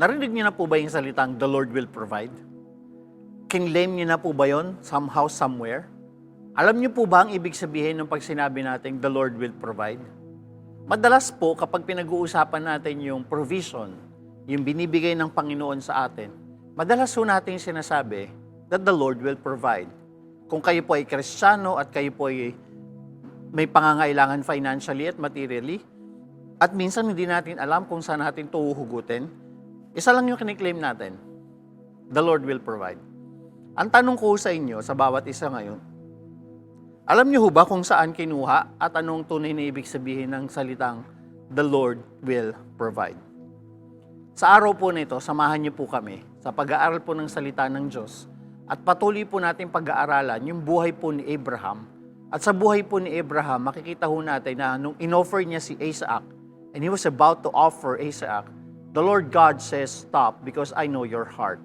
Narinig niyo na po ba yung salitang the Lord will provide? Kinlaim niyo na po ba yun somehow, somewhere? Alam niyo po ba ang ibig sabihin ng pag sinabi natin the Lord will provide? Madalas po kapag pinag-uusapan natin yung provision, yung binibigay ng Panginoon sa atin, madalas po natin sinasabi that the Lord will provide. Kung kayo po ay Kristiyano at kayo po ay may pangangailangan financially at materially, at minsan hindi natin alam kung saan natin ito uhugutin, isa lang yung kiniklaim natin, the Lord will provide. Ang tanong ko sa inyo, sa bawat isa ngayon, alam niyo ba kung saan kinuha at anong tunay na ibig sabihin ng salitang the Lord will provide? Sa araw po nito, samahan niyo po kami sa pag-aaral po ng salita ng Diyos at patuloy po natin pag-aaralan yung buhay po ni Abraham. At sa buhay po ni Abraham, makikita ho natin na nung inoffer niya si Isaac and he was about to offer Isaac, the Lord God says, stop because I know your heart.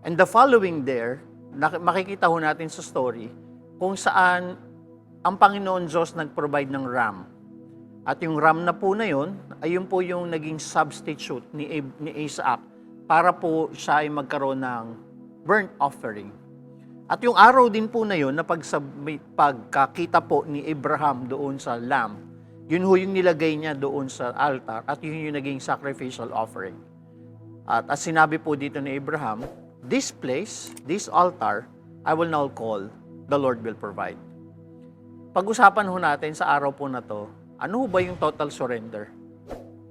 And the following there, makikita ho natin sa story kung saan ang Panginoon Diyos nag-provide ng ram. At yung ram na po na yun, ayun po yung naging substitute ni Isaac para po siya ay magkaroon ng burnt offering. At yung araw din po na yun, na pagkakita po ni Abraham doon sa lamb, yun ho yung nilagay niya doon sa altar at yun yung naging sacrificial offering. At as sinabi po dito ni Abraham, this place, this altar, I will now call the Lord will provide. Pag-usapan ho natin sa araw po na to, ano ho ba yung total surrender?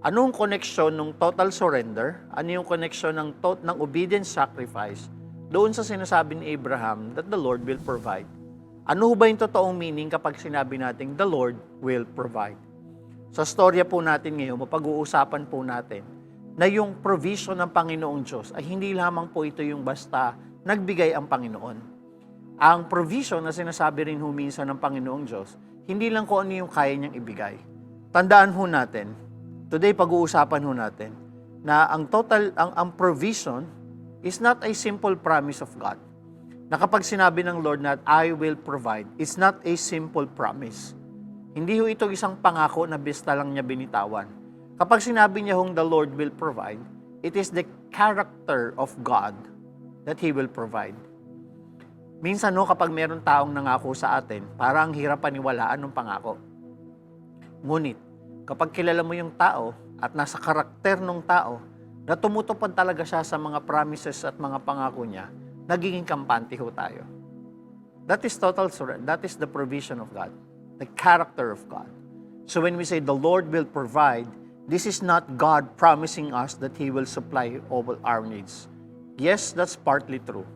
Anong connection ng total surrender? Ano yung connection ng obedience sacrifice doon sa sinasabi ni Abraham that the Lord will provide? Ano ho ba yung totoong meaning kapag sinabi natin the Lord will provide? Sa storya po natin ngayon, mapag-uusapan po natin na yung provision ng Panginoong Diyos ay hindi lamang po ito yung basta nagbigay ang Panginoon. Ang provision na sinasabi rin ho minsan ng Panginoong Diyos, hindi lang kung ano yung kaya niyang ibigay. Tandaan ho natin, today pag-uusapan ho natin, na ang provision is not a simple promise of God. Na kapag sinabi ng Lord na I will provide, it's not a simple promise. Hindi ho ito isang pangako na basta lang niya binitawan. Kapag sinabi niya hong the Lord will provide, it is the character of God that He will provide. Minsan no, kapag meron taong nangako sa atin, parang hirap paniwalaan ng pangako. Ngunit, kapag kilala mo yung tao at nasa karakter ng tao, na tumutupad talaga siya sa mga promises at mga pangako niya, nagiging kampante ho tayo. That is total surrender. That is the provision of God. The character of God. So when we say the Lord will provide, this is not God promising us that He will supply all our needs. Yes, that's partly true.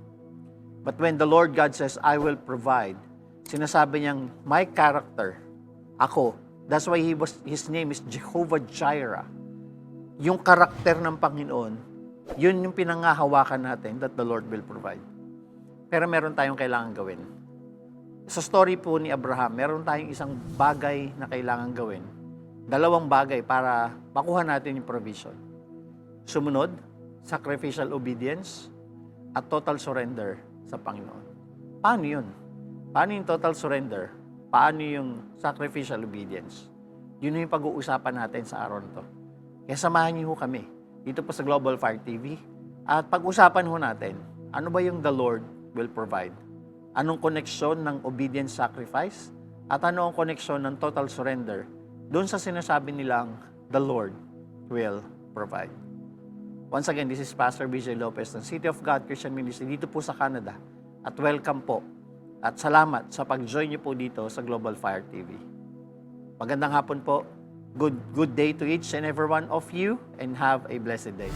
But when the Lord God says, I will provide, sinasabi niyang, my character, ako, that's why His name is Jehovah Jireh. Yung karakter ng Panginoon, yun yung pinangahawakan natin that the Lord will provide. Pero meron tayong kailangan gawin. Sa story po ni Abraham, meron tayong isang bagay na kailangan gawin. Dalawang bagay para makuha natin yung provision. Sumunod, sacrificial obedience at total surrender sa Panginoon. Paano yun? Paano yung total surrender? Paano yung sacrificial obedience? Yun yung pag-uusapan natin sa araw na to. Kaya samahan niyo ho kami dito po sa Global Fire TV at pag-usapan ho natin, ano ba yung the Lord will provide? Anong koneksyon ng obedience sacrifice? At ano ang koneksyon ng total surrender doon sa sinasabi nilang the Lord will provide? Once again, this is Pastor BJ Lopez ng City of God Christian Ministry dito po sa Canada. At welcome po at salamat sa pag-join niyo po dito sa Global Fire TV. Magandang hapon po. Good day to each and every one of you and have a blessed day.